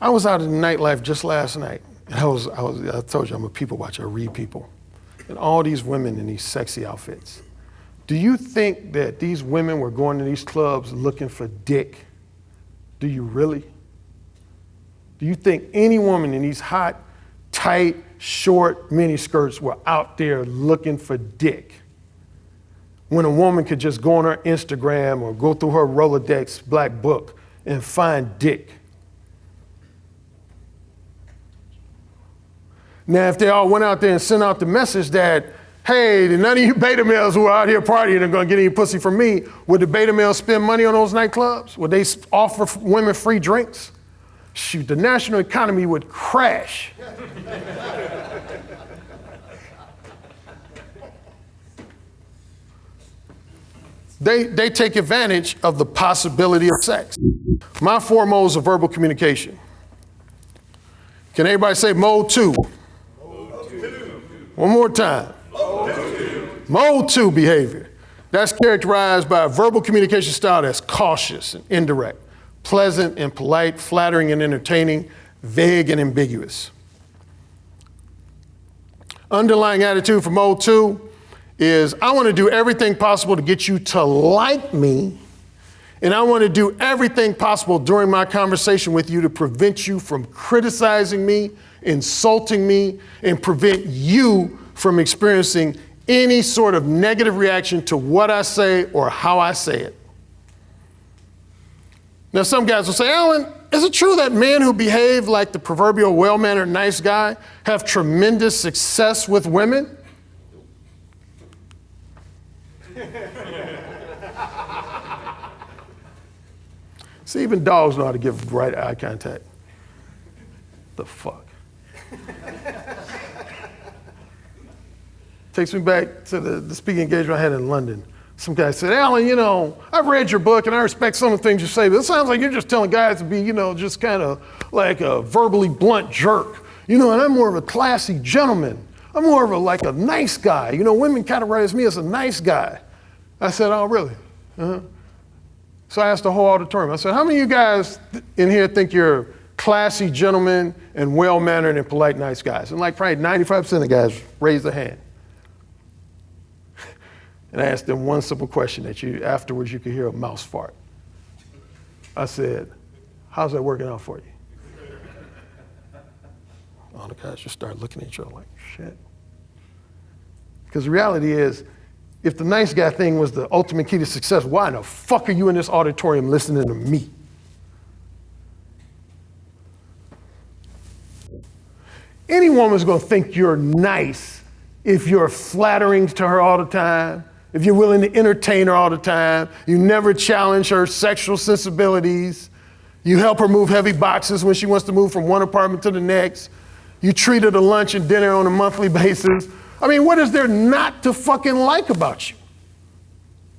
I was out in the nightlife just last night. And I told you I'm a people watcher, I read people. And all these women in these sexy outfits. Do you think that these women were going to these clubs looking for dick? Do you really? Do you think any woman in these hot, tight, short mini skirts were out there looking for dick? When a woman could just go on her Instagram or go through her Rolodex black book and find dick. Now, if they all went out there and sent out the message that, hey, none of you beta males who are out here partying are going to get any pussy from me, would the beta males spend money on those nightclubs? Would they offer women free drinks? Shoot, the national economy would crash. They take advantage of the possibility of sex. My 4 modes of verbal communication. Can everybody say mode 2? One more time. Mode 2 behavior. That's characterized by a verbal communication style that's cautious and indirect, pleasant and polite, flattering and entertaining, vague and ambiguous. Underlying attitude for mode 2 is, I want to do everything possible to get you to like me, and I want to do everything possible during my conversation with you to prevent you from criticizing me, insulting me, and prevent you from experiencing any sort of negative reaction to what I say or how I say it. Now, some guys will say, Alan, is it true that men who behave like the proverbial well-mannered nice guy have tremendous success with women? See, even dogs know how to give right eye contact. The fuck? Takes me back to the speaking engagement I had in London. Some guy said, Alan, you know, I've read your book and I respect some of the things you say, but it sounds like you're just telling guys to be, you know, just kind of like a verbally blunt jerk. You know, and I'm more of a classy gentleman. I'm more of like a nice guy. You know, women categorize me as a nice guy. I said, oh, really? Uh-huh. So I asked the whole auditorium, I said, how many of you guys in here think you're classy gentlemen and well-mannered and polite, nice guys? And like probably 95% of the guys raised their hand. And I asked them one simple question that afterwards you could hear a mouse fart. I said, how's that working out for you? All the guys just started looking at each other like, shit. Because the reality is, if the nice guy thing was the ultimate key to success, why in the fuck are you in this auditorium listening to me? Any woman's gonna think you're nice if you're flattering to her all the time, if you're willing to entertain her all the time, you never challenge her sexual sensibilities, you help her move heavy boxes when she wants to move from one apartment to the next, you treat her to lunch and dinner on a monthly basis. I mean, what is there not to fucking like about you?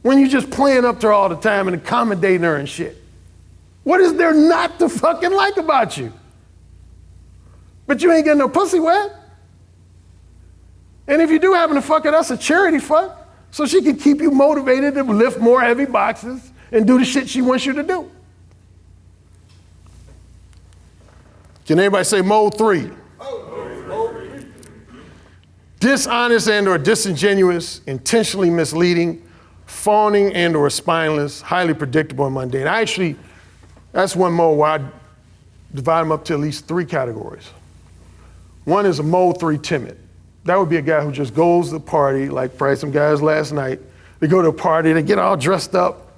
When you're just playing up to her all the time and accommodating her and shit. What is there not to fucking like about you? But you ain't getting no pussy wet. And if you do happen to fuck it, that's a charity fuck. So she can keep you motivated to lift more heavy boxes and do the shit she wants you to do. Can anybody say mode 3? Dishonest and or disingenuous, intentionally misleading, fawning and or spineless, highly predictable and mundane. That's one mode where I divide them up to at least 3 categories. One is a mode 3 timid. That would be a guy who just goes to the party, like probably some guys last night. They go to a party, they get all dressed up,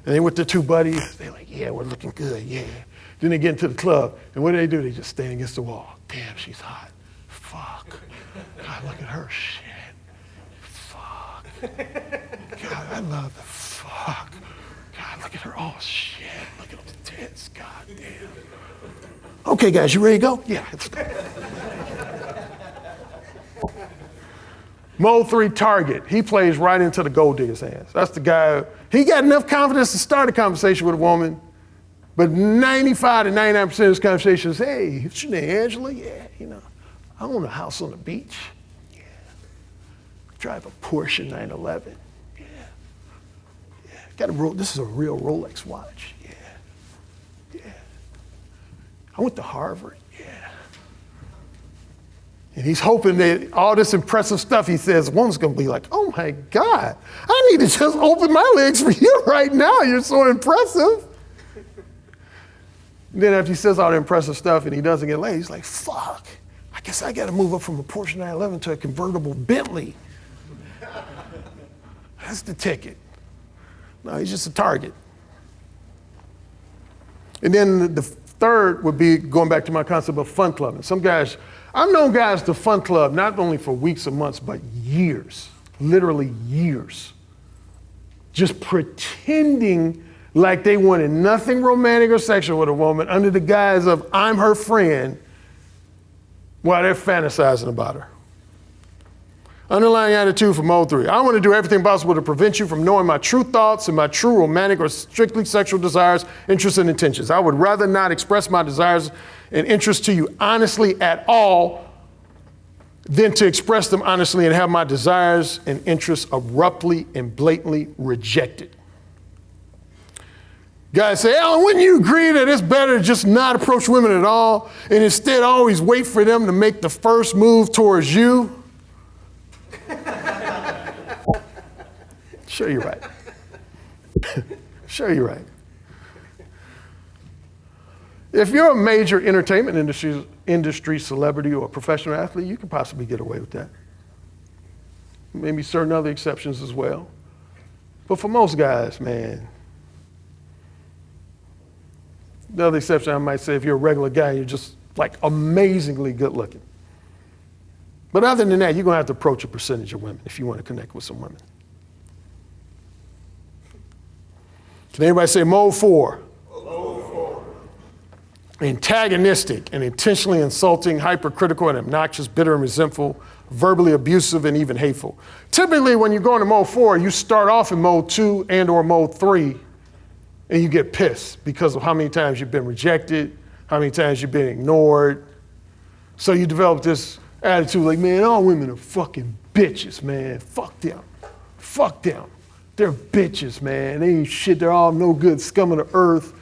and they with their 2 buddies, they're like, yeah, we're looking good, yeah. Then they get into the club, and what do? They just stand against the wall. Damn, she's hot. Fuck. God, look at her shit. Fuck. God, I love the fuck. God, look at her. Oh, shit. Look at those tits. God damn. Okay, guys, you ready to go? Yeah, let's go. Mode 3 target. He plays right into the gold digger's hands. That's the guy. He got enough confidence to start a conversation with a woman, but 95 to 99% of his conversation is, hey, what's your name, Angela? Yeah, you know, I own a house on the beach. Yeah. Drive a Porsche 911. Yeah. Yeah. This is a real Rolex watch. Yeah. Yeah. I went to Harvard. Yeah. And he's hoping that all this impressive stuff he says, woman's gonna be like, oh my God, I need to just open my legs for you right now. You're so impressive. And then after he says all the impressive stuff and he doesn't get laid, he's like, fuck, I guess I gotta move up from a Porsche 911 to a convertible Bentley. That's the ticket. No, he's just a target. And then the third would be going back to my concept of fun clubbing. Some guys, I've known guys to fun club not only for weeks or months, but years, literally years, just pretending like they wanted nothing romantic or sexual with a woman under the guise of I'm her friend while they're fantasizing about her. Underlying attitude for mode 3. I want to do everything possible to prevent you from knowing my true thoughts and my true romantic or strictly sexual desires, interests, and intentions. I would rather not express my desires and interests to you honestly at all than to express them honestly and have my desires and interests abruptly and blatantly rejected. Guys say, Alan, wouldn't you agree that it's better to just not approach women at all and instead always wait for them to make the first move towards you? Sure, you're right. Sure, you're right. If you're a major entertainment industry celebrity or a professional athlete, you can possibly get away with that. Maybe certain other exceptions as well. But for most guys, man, the other exception I might say, if you're a regular guy, you're just like amazingly good looking. But other than that, you're gonna have to approach a percentage of women if you want to connect with some women. Can anybody say mode 4? Mode antagonistic and intentionally insulting, hypercritical and obnoxious, bitter and resentful, verbally abusive and even hateful. Typically, when you go into mode 4, you start off in mode 2 and or mode 3, and you get pissed because of how many times you've been rejected, how many times you've been ignored. So you develop this attitude like, man, all women are fucking bitches, man. Fuck them. Fuck them. They're bitches, man. They ain't shit. They're all no good scum of the earth.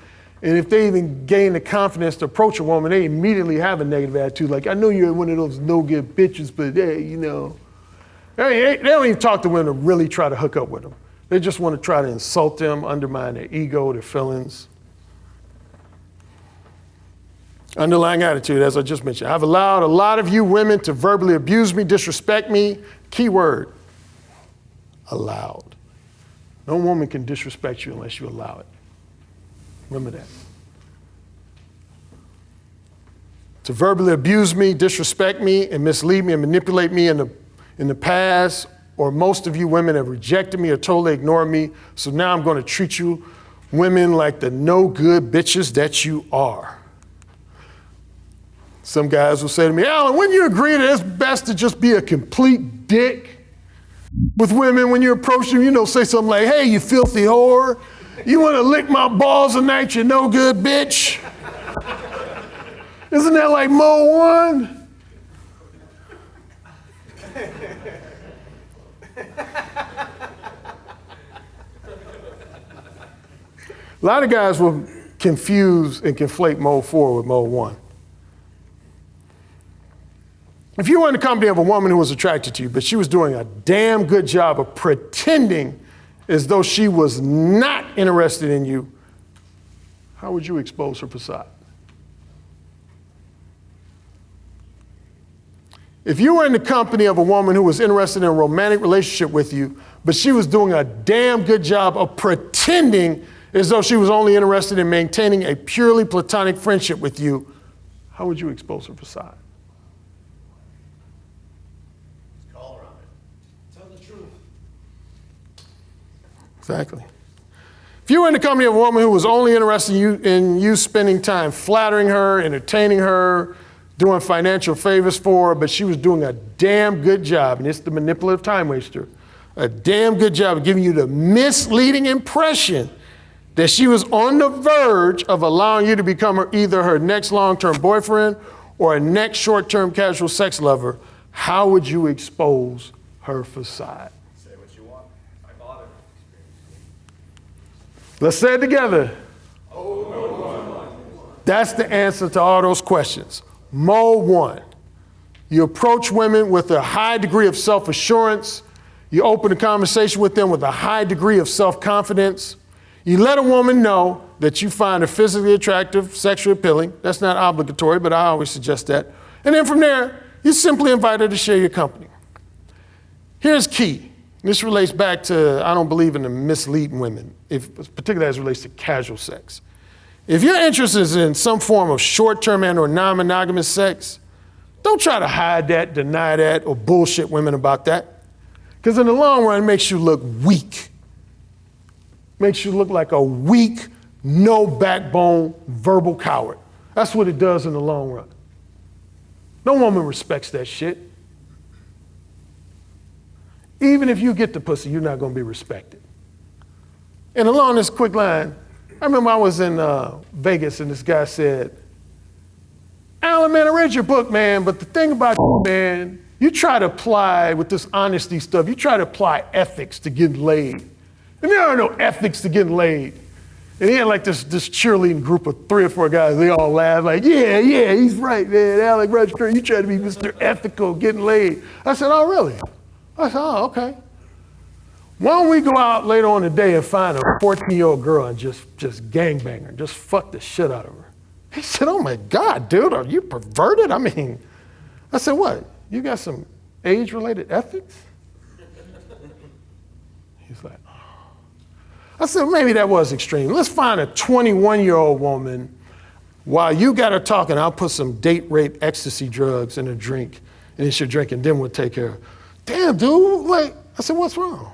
And if they even gain the confidence to approach a woman, they immediately have a negative attitude. Like, I know you're one of those no good bitches, but hey, you know. They don't even talk to women to really try to hook up with them. They just want to try to insult them, undermine their ego, their feelings. Underlying attitude, as I just mentioned. I've allowed a lot of you women to verbally abuse me, disrespect me. Key word, allowed. No woman can disrespect you unless you allow it. Remember that. To verbally abuse me, disrespect me, and mislead me and manipulate me in the past, or most of you women have rejected me or totally ignored me, so now I'm going to treat you women like the no good bitches that you are. Some guys will say to me, Alan, wouldn't you agree that it's best to just be a complete dick with women when you approach them? You know, say something like, hey, you filthy whore. You want to lick my balls tonight, you no good bitch? Isn't that like Mo 1? A lot of guys will confuse and conflate mode 4 with mode 1. If you were in the company of a woman who was attracted to you, but she was doing a damn good job of pretending as though she was not interested in you, how would you expose her facade? If you were in the company of a woman who was interested in a romantic relationship with you, but she was doing a damn good job of pretending as though she was only interested in maintaining a purely platonic friendship with you, how would you expose her facade? Call her on it. Tell the truth. Exactly. If you were in the company of a woman who was only interested in you spending time flattering her, entertaining her, doing financial favors for her, but she was doing a damn good job, and it's the manipulative time waster, a damn good job of giving you the misleading impression that she was on the verge of allowing you to become either her next long-term boyfriend or a next short-term casual sex lover, how would you expose her facade? Say what you want. I bought it. Let's say it together. That's the answer to all those questions. Mode 1, you approach women with a high degree of self-assurance. You open a conversation with them with a high degree of self-confidence. You let a woman know that you find her physically attractive, sexually appealing. That's not obligatory, but I always suggest that. And then from there, you simply invite her to share your company. Here's key. This relates back to, I don't believe in the misleading women, particularly as it relates to casual sex. If you're interested in some form of short-term and or non-monogamous sex, don't try to hide that, deny that, or bullshit women about that. Because in the long run, it makes you look weak. Makes you look like a weak, no backbone, verbal coward. That's what it does in the long run. No woman respects that shit. Even if you get the pussy, you're not gonna be respected. And along this quick line, I remember I was in Vegas and this guy said, Alan, man, I read your book, man, but the thing about you, man, you try to apply with this honesty stuff, you try to apply ethics to getting laid. And there are no ethics to getting laid. And he had like this cheerleading group of 3 or 4 guys, they all laughed like, yeah, he's right, man, Alan, Roger Currie, you try to be Mr. Ethical getting laid. I said, oh, really? I said, oh, okay. Why don't we go out later on today and find a 14-year-old girl and just gangbang her, just fuck the shit out of her? He said, oh my God, dude, are you perverted? I mean, I said, what? You got some age-related ethics? He's like, oh. I said, maybe that was extreme. Let's find a 21-year-old woman while you got her talking, I'll put some date rape ecstasy drugs in her drink, and then she'll drink, and then we'll take care of her. Damn, dude, like, I said, what's wrong?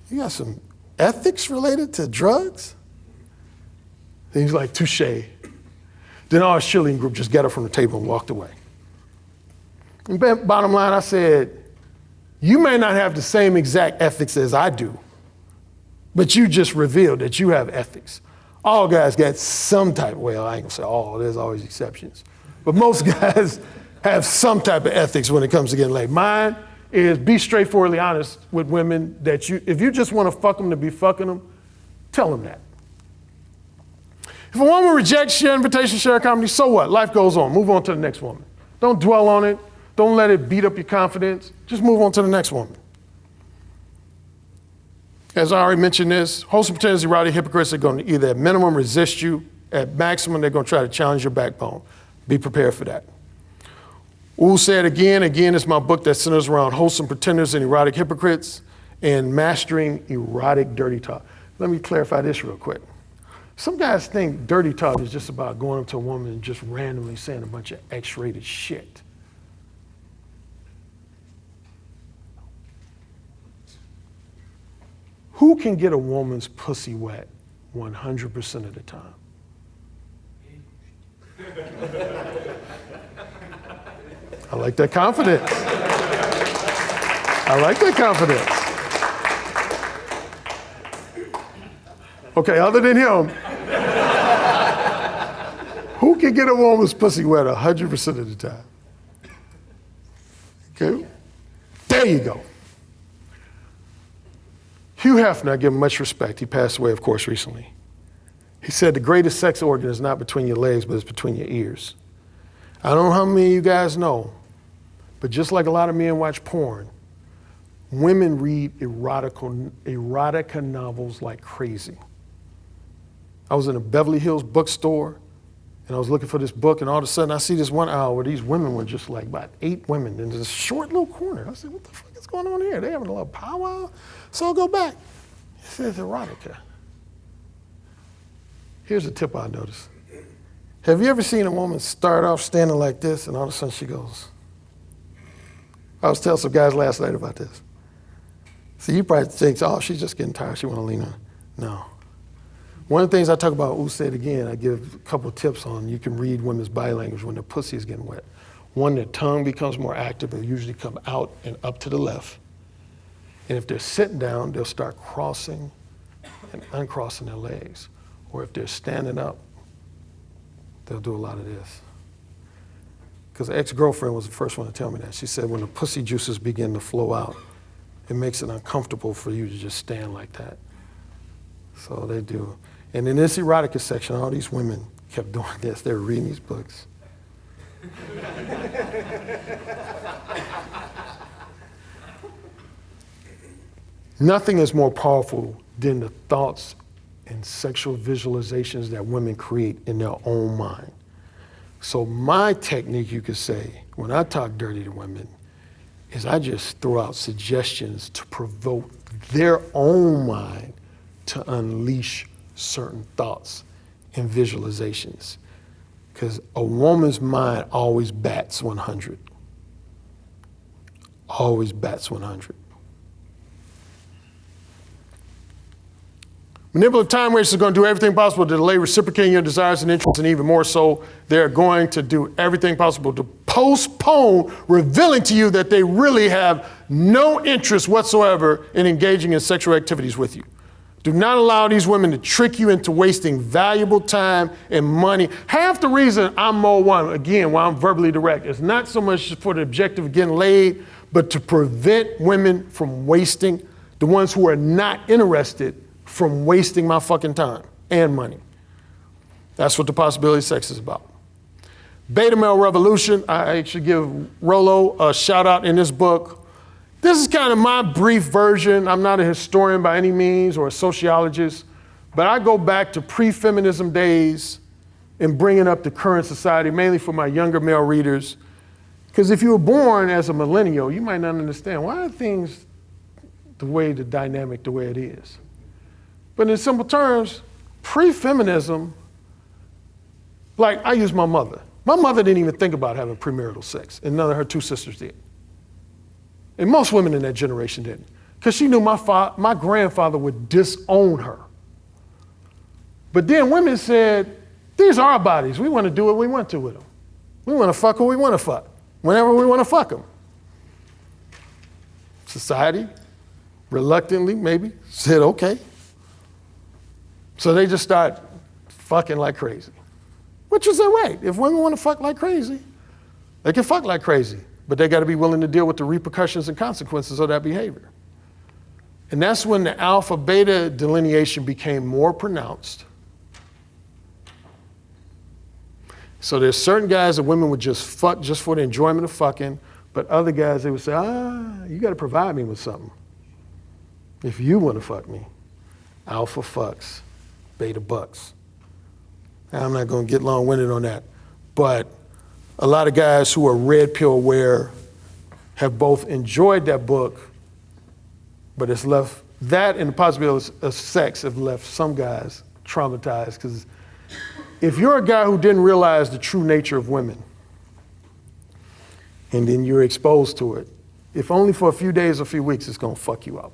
You got some ethics related to drugs? And he's like, touche. Then our cheerleading group just got up from the table and walked away. And bottom line, I said, you may not have the same exact ethics as I do, but you just revealed that you have ethics. All guys got some type, well, I ain't gonna say all, there's always exceptions. But most guys have some type of ethics when it comes to getting laid. Mine is be straightforwardly honest with women that if you just wanna fuck them to be fucking them, tell them that. If a woman rejects your invitation to share comedy, so what? Life goes on, move on to the next woman. Don't dwell on it, don't let it beat up your confidence, just move on to the next woman. As I already mentioned this, wholesome pretenders, erotic hypocrites are going to either at minimum resist you, at maximum they're going to try to challenge your backbone. Be prepared for that. Wu said again, it's my book that centers around wholesome pretenders and erotic hypocrites and mastering erotic dirty talk. Let me clarify this real quick. Some guys think dirty talk is just about going up to a woman and just randomly saying a bunch of X-rated shit. Who can get a woman's pussy wet 100% of the time? I like that confidence. I like that confidence. Okay, other than him, who can get a woman's pussy wet 100% of the time? Okay, there you go. Hugh Hefner, I give him much respect. He passed away, of course, recently. He said the greatest sex organ is not between your legs, but it's between your ears. I don't know how many of you guys know, but just like a lot of men watch porn, women read erotica novels like crazy. I was in a Beverly Hills bookstore, and I was looking for this book, and all of a sudden I see this one aisle where these women were just like about 8 women in this short little corner. I said, what the fuck is going on here? They having a little powwow? So I'll go back. It says erotica. Here's a tip I noticed. Have you ever seen a woman start off standing like this, and all of a sudden she goes? I was telling some guys last night about this. So you probably think, oh, she's just getting tired, she want to lean on. No. One of the things I talk about, Wu said again, I give a couple of tips on, you can read women's body language when their pussy is getting wet. One, their tongue becomes more active, it'll usually come out and up to the left. And if they're sitting down, they'll start crossing and uncrossing their legs. Or if they're standing up, they'll do a lot of this. Because an ex-girlfriend was the first one to tell me that. She said when the pussy juices begin to flow out, it makes it uncomfortable for you to just stand like that. So they do. And in this erotica section, all these women kept doing this. They were reading these books. Nothing is more powerful than the thoughts and sexual visualizations that women create in their own mind. So my technique, you could say, when I talk dirty to women, is I just throw out suggestions to provoke their own mind to unleash certain thoughts and visualizations. Because a woman's mind always bats 100. Always bats 100. Manipulative time wasters are going to do everything possible to delay reciprocating your desires and interests, and even more so, they're going to do everything possible to postpone revealing to you that they really have no interest whatsoever in engaging in sexual activities with you. Do not allow these women to trick you into wasting valuable time and money. Half the reason I'm mode one, again, why I'm verbally direct, is not so much for the objective of getting laid, but to prevent women from wasting, the ones who are not interested, from wasting my fucking time and money. That's what the possibility of sex is about. Beta male revolution, I actually give Rollo a shout out in this book. This is kind of my brief version. I'm not a historian by any means or a sociologist, but I go back to pre-feminism days and bringing up the current society, mainly for my younger male readers. Because if you were born as a millennial, you might not understand why are things the dynamic the way it is. But in simple terms, pre-feminism, like I use my mother. My mother didn't even think about having premarital sex, and none of her 2 sisters did. And most women in that generation didn't, because she knew my grandfather would disown her. But then women said, These are our bodies. We want to do what we want to with them. We want to fuck who we want to fuck, whenever we want to fuck them. Society, reluctantly maybe, said okay. So they just start fucking like crazy, which is their right. If women want to fuck like crazy, they can fuck like crazy, but they got to be willing to deal with the repercussions and consequences of that behavior. And that's when the alpha-beta delineation became more pronounced. So there's certain guys that women would just fuck just for the enjoyment of fucking, but other guys, they would say, you got to provide me with something if you want to fuck me. Alpha fucks, beta bucks. Now, I'm not going to get long-winded on that, but a lot of guys who are red pill aware have both enjoyed that book, but it's left, that and the possibility of sex have left some guys traumatized, because if you're a guy who didn't realize the true nature of women, and then you're exposed to it, if only for a few days or a few weeks, it's gonna fuck you up.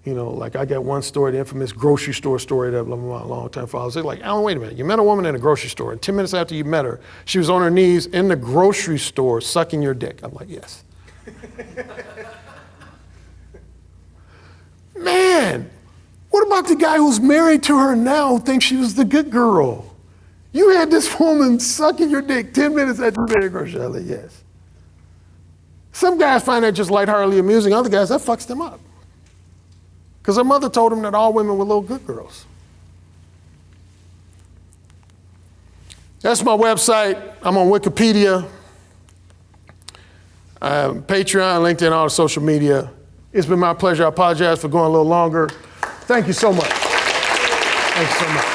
You know, like I got one story, the infamous grocery store story that a long time ago. I was like, Alan, wait a minute, you met a woman in a grocery store, and 10 minutes after you met her, she was on her knees in the grocery store sucking your dick. I'm like, yes. Man, what about the guy who's married to her now who thinks she was the good girl? You had this woman sucking your dick 10 minutes after you met her grocery store. I'm like, yes. Some guys find that just lightheartedly amusing. Other guys, that fucks them up. Because her mother told him that all women were little good girls. That's my website. I'm on Wikipedia, Patreon, LinkedIn, all the social media. It's been my pleasure. I apologize for going a little longer. Thank you so much. Thank you so much.